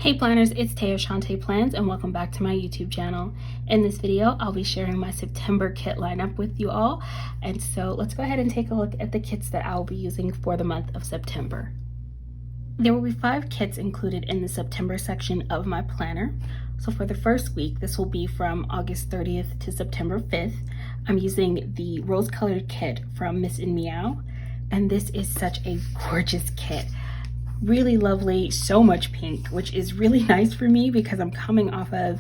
Hey planners, it's Taya Shante Plans and welcome back to my YouTube channel. In this video, I'll be sharing my September kit lineup with you all. And so let's go ahead and take a look at the kits that I'll be using for the month of September. There will be 5 kits included in the September section of my planner. So for the first week, this will be from August 30th to September 5th. I'm using the rose colored kit from Miss and Meow. And this is such a gorgeous kit. Really lovely, so much pink, which is really nice for me because I'm coming off of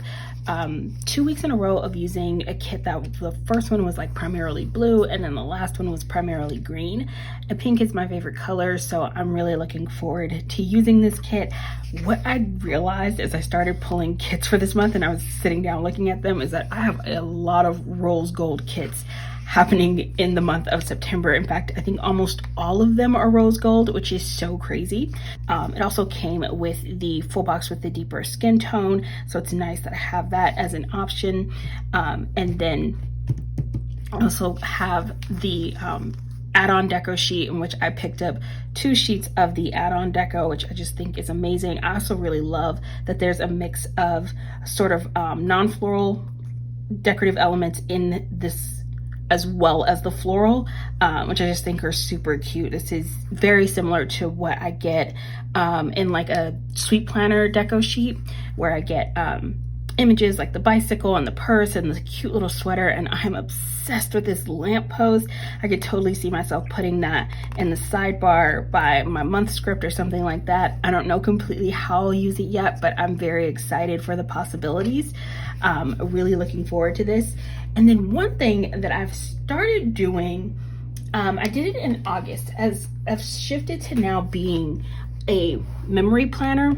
2 weeks in a row of using a kit that the first one was like primarily blue and then the last one was primarily green, and pink is my favorite color, so I'm really looking forward to using this kit. What I realized as I started pulling kits for this month and I was sitting down looking at them is that I have a lot of rose gold kits happening in the month of September. In fact, I think almost all of them are rose gold, which is so crazy. It also came with the full box with the deeper skin tone, so it's nice that I have that as an option. And then I also have the add-on deco sheet, in which I picked up 2 sheets of the add-on deco, which I just think is amazing. I also really love that there's a mix of sort of non-floral decorative elements in this as well as the floral, which I just think are super cute. This is very similar to what I get in like a sweet planner deco sheet, where I get images like the bicycle and the purse and the cute little sweater, and I'm obsessed with this lamppost. I could totally see myself putting that in the sidebar by my month script or something like that. I don't know completely how I'll use it yet, but I'm very excited for the possibilities. Really looking forward to this. And then one thing that I've started doing, I did it in August, as I've shifted to now being a memory planner.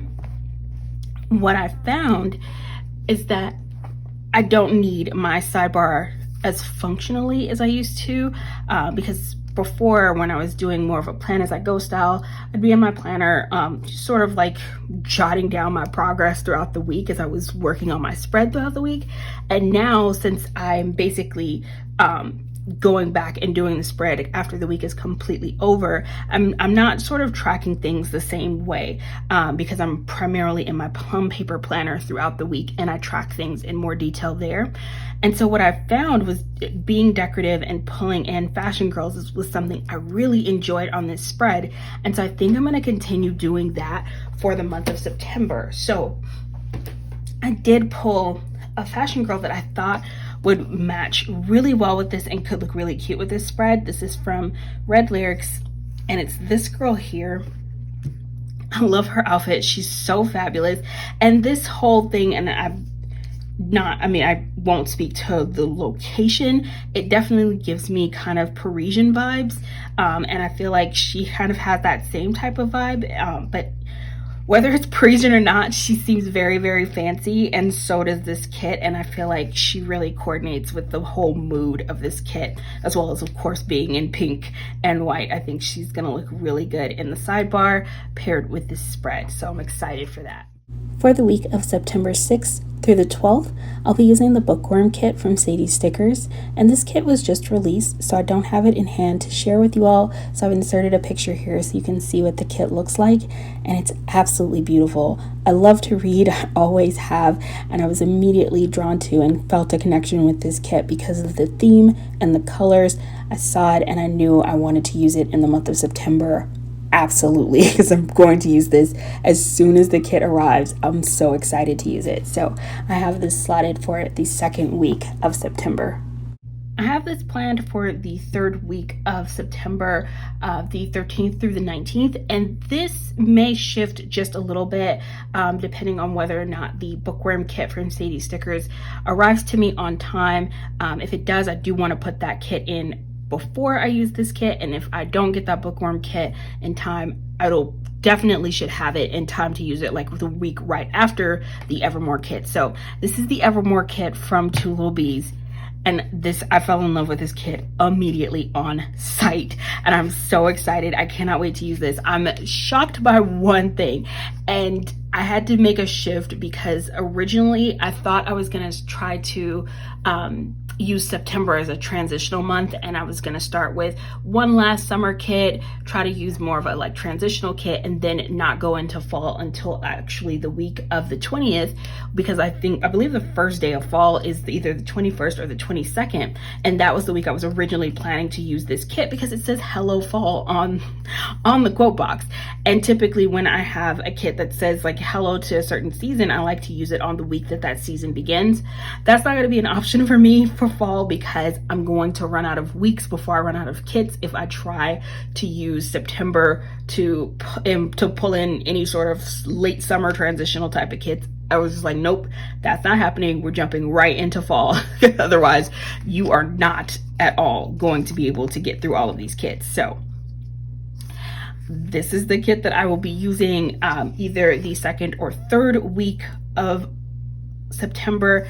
What I found is that I don't need my sidebar as functionally as I used to, because before, when I was doing more of a plan as I go style, I'd be in my planner sort of like jotting down my progress throughout the week as I was working on my spread throughout the week. And now, since I'm basically going back and doing the spread after the week is completely over, I'm not sort of tracking things the same way, because I'm primarily in my plum paper planner throughout the week and I track things in more detail there. And so what I found was being decorative and pulling in fashion girls was something I really enjoyed on this spread. And so I think I'm going to continue doing that for the month of September. So I did pull a fashion girl that I thought would match really well with this and could look really cute with this spread. This is from Red Lyrics, and it's this girl here. I love her outfit. She's so fabulous. And this whole thing, and I won't speak to the location. It definitely gives me kind of Parisian vibes. And I feel like she kind of has that same type of vibe. But whether it's Parisian or not, she seems very, very fancy, and so does this kit. And I feel like she really coordinates with the whole mood of this kit, as well as, of course, being in pink and white. I think she's gonna look really good in the sidebar paired with this spread. So I'm excited for that. For the week of September 6th through the 12th, I'll be using the Bookworm kit from Sadie Stickers, and this kit was just released, so I don't have it in hand to share with you all, so I've inserted a picture here so you can see what the kit looks like, and it's absolutely beautiful. I love to read, I always have, and I was immediately drawn to and felt a connection with this kit because of the theme and the colors. I saw it and I knew I wanted to use it in the month of September. Absolutely, because I'm going to use this as soon as the kit arrives. I'm so excited to use it. So I have this slotted for the second week of September. I have this planned for the 3rd week of September, the 13th through the 19th, and this may shift just a little bit depending on whether or not the Bookworm kit from Sadie Stickers arrives to me on time. If it does, I do want to put that kit in before I use this kit, and if I don't get that Bookworm kit in time, definitely should have it in time to use it like the week right after the Evermore kit. So this is the Evermore kit from Two Little Bees, and I fell in love with this kit immediately on sight, and I'm so excited. I cannot wait to use this. I'm shocked by one thing, and I had to make a shift because originally I thought I was gonna try to use September as a transitional month, and I was gonna start with one last summer kit, try to use more of a like transitional kit, and then not go into fall until actually the week of the 20th, because I believe the first day of fall is either the 21st or the 22nd, and that was the week I was originally planning to use this kit because it says hello fall on the quote box. And typically when I have a kit that says like hello to a certain season, I like to use it on the week that that season begins. That's not going to be an option for me for fall because I'm going to run out of weeks before I run out of kits if I try to use September to pull in any sort of late summer transitional type of kits. I was just like, nope, that's not happening. We're jumping right into fall. Otherwise, you are not at all going to be able to get through all of these kits. So this is the kit that I will be using either the second or third week of September.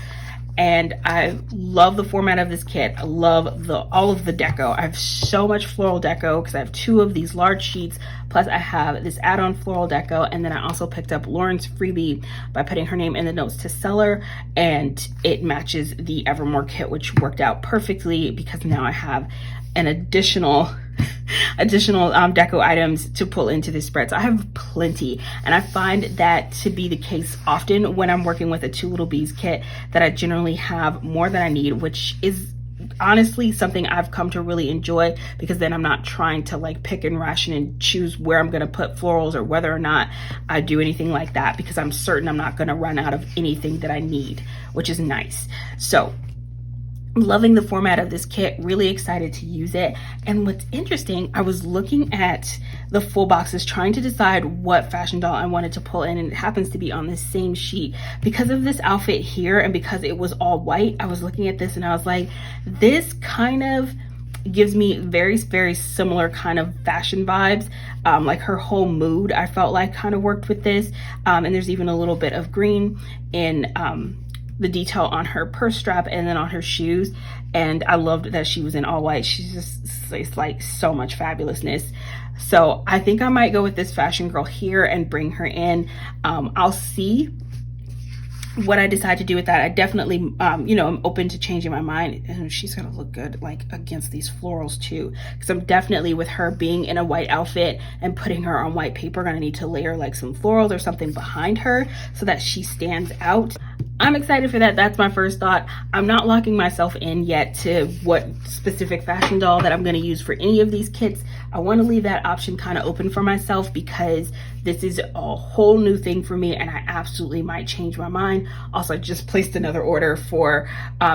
And I love the format of this kit. I love all of the deco. I have so much floral deco because I have 2 of these large sheets, plus I have this add-on floral deco, and then I also picked up Lauren's freebie by putting her name in the notes to seller, and it matches the Evermore kit, which worked out perfectly because now I have an additional deco items to pull into this spread. So I have plenty, and I find that to be the case often when I'm working with a Two Little Bees kit, that I generally have more than I need, which is honestly something I've come to really enjoy, because then I'm not trying to like pick and ration and choose where I'm going to put florals or whether or not I do anything like that, because I'm certain I'm not going to run out of anything that I need, which is nice. So loving the format of this kit, really excited to use it. And what's interesting, I was looking at the full boxes trying to decide what fashion doll I wanted to pull in, and it happens to be on this same sheet. Because of this outfit here and because it was all white, I was looking at this and I was like, this kind of gives me very, very similar kind of fashion vibes. Like her whole mood, I felt like kind of worked with this. And there's even a little bit of green in the detail on her purse strap and then on her shoes. And I loved that she was in all white. She's just, it's like so much fabulousness. So I think I might go with this fashion girl here and bring her in. I'll see what I decide to do with that. I definitely, you know, I'm open to changing my mind, and she's gonna look good like against these florals too, because I'm definitely, with her being in a white outfit and putting her on white paper, gonna need to layer like some florals or something behind her so that she stands out. I'm excited for that. That's my first thought. I'm not locking myself in yet to what specific fashion doll that I'm going to use for any of these kits. I want to leave that option kind of open for myself because this is a whole new thing for me, and I absolutely might change my mind. Also, I just placed another order for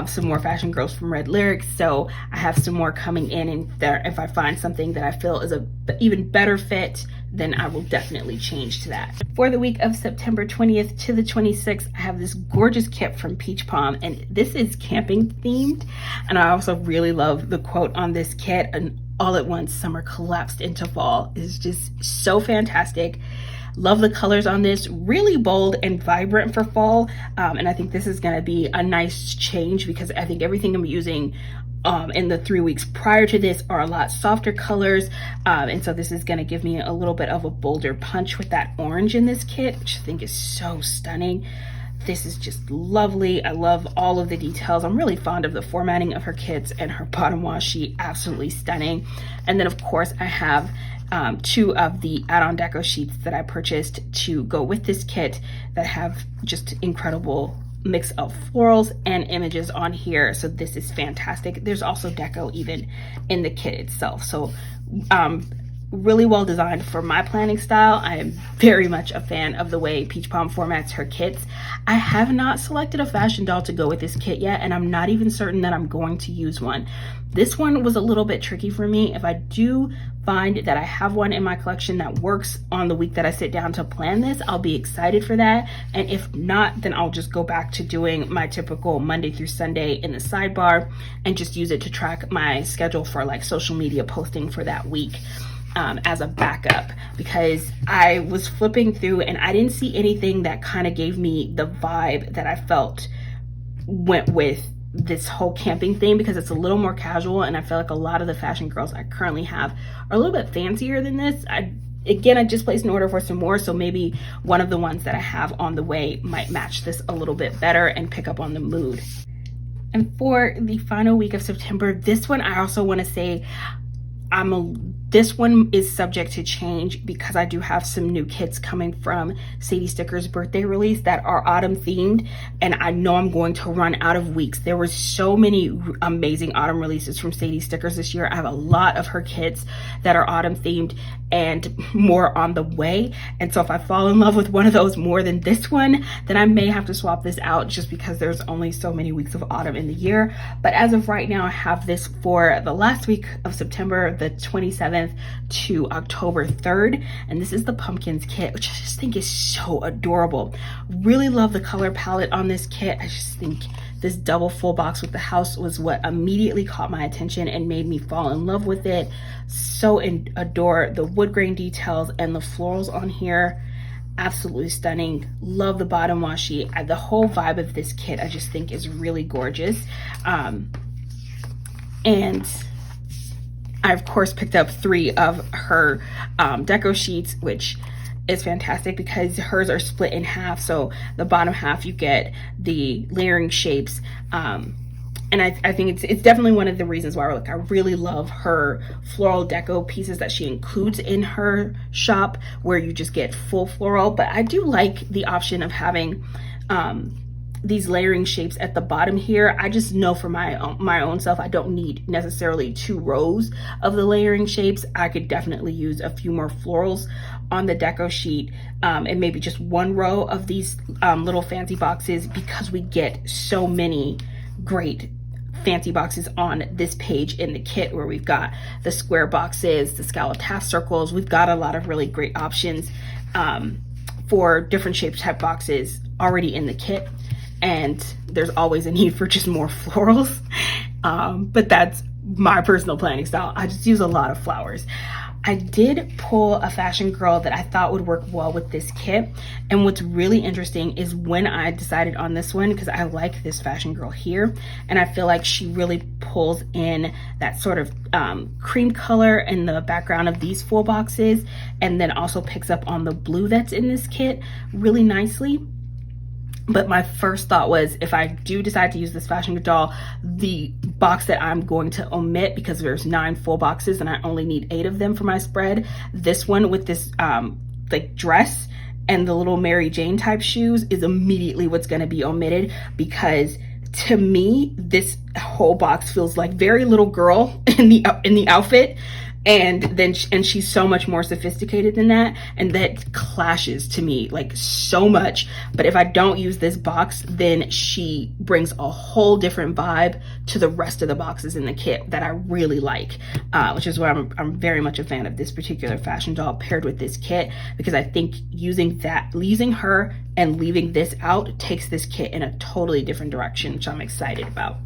some more fashion girls from Red Lyrics, so I have some more coming in, and there, if I find something that I feel is a even better fit, then I will definitely change to that. For the week of September 20th to the 26th, I have this gorgeous kit from Peach Palm, and this is camping themed. And I also really love the quote on this kit, "and all at once summer collapsed into fall." Is just so fantastic. Love the colors on this, really bold and vibrant for fall. And I think this is gonna be a nice change because I think everything I'm using in the 3 weeks prior to this are a lot softer colors, and so this is going to give me a little bit of a bolder punch with that orange in this kit, which I think is so stunning. This is just lovely. I love all of the details. I'm really fond of the formatting of her kits, and her bottom washi, absolutely stunning. And then of course I have 2 of the add-on deco sheets that I purchased to go with this kit that have just incredible mix of florals and images on here. So this is fantastic. There's also deco even in the kit itself. So really well designed for my planning style. I am very much a fan of the way Peach Palm formats her kits. I have not selected a fashion doll to go with this kit yet, and I'm not even certain that I'm going to use one. This one was a little bit tricky for me. If I do find that I have one in my collection that works on the week that I sit down to plan this, I'll be excited for that. And if not, then I'll just go back to doing my typical Monday through Sunday in the sidebar and just use it to track my schedule for like social media posting for that week. As a backup, because I was flipping through and I didn't see anything that kind of gave me the vibe that I felt went with this whole camping thing, because it's a little more casual, and I feel like a lot of the fashion girls I currently have are a little bit fancier than this. I again, I just placed an order for some more, so maybe one of the ones that I have on the way might match this a little bit better and pick up on the mood. And for the final week of September, this one I also want to say this one is subject to change because I do have some new kits coming from Sadie Sticker's birthday release that are autumn themed, and I know I'm going to run out of weeks. There were so many amazing autumn releases from Sadie Stickers this year. I have a lot of her kits that are autumn themed and more on the way, and so if I fall in love with one of those more than this one, then I may have to swap this out just because there's only so many weeks of autumn in the year. But as of right now, I have this for the last week of September, the 27th to October 3rd, and this is the Pumpkins kit, which I just think is so adorable. Really love the color palette on this kit. I just think this double full box with the house was what immediately caught my attention and made me fall in love with it. So adore the wood grain details and the florals on here. Absolutely stunning. Love the bottom washi. The whole vibe of this kit I just think is really gorgeous. And I of course picked up 3 of her deco sheets, which is fantastic because hers are split in half. So the bottom half you get the layering shapes, and I think it's definitely one of the reasons why I really love her floral deco pieces that she includes in her shop, where you just get full floral. But I do like the option of having these layering shapes at the bottom here. I just know for my own self, I don't need necessarily 2 rows of the layering shapes. I could definitely use a few more florals on the deco sheet, and maybe just 1 row of these little fancy boxes, because we get so many great fancy boxes on this page in the kit, where we've got the square boxes, the scalloped half circles. We've got a lot of really great options for different shape type boxes already in the kit. And there's always a need for just more florals, but that's my personal planning style. I just use a lot of flowers. I did pull a fashion girl that I thought would work well with this kit, and what's really interesting is when I decided on this one, because I like this fashion girl here, and I feel like she really pulls in that sort of cream color in the background of these full boxes, and then also picks up on the blue that's in this kit really nicely. But my first thought was, if I do decide to use this fashion doll, the box that I'm going to omit, because there's 9 full boxes and I only need 8 of them for my spread, this one with this like dress and the little Mary Jane type shoes is immediately what's going to be omitted, because to me this whole box feels like very little girl in the outfit. And she's so much more sophisticated than that, and that clashes to me like so much. But if I don't use this box, then she brings a whole different vibe to the rest of the boxes in the kit that I really like, which is why I'm very much a fan of this particular fashion doll paired with this kit, because I think using her and leaving this out takes this kit in a totally different direction, which I'm excited about.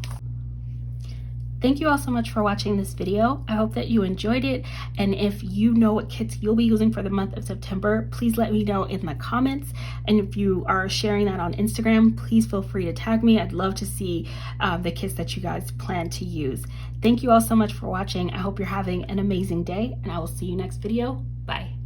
Thank you all so much for watching this video. I hope that you enjoyed it, and if you know what kits you'll be using for the month of September, please let me know in the comments. And if you are sharing that on Instagram, please feel free to tag me. I'd love to see the kits that you guys plan to use. Thank you all so much for watching. I hope you're having an amazing day, and I will see you next video. Bye.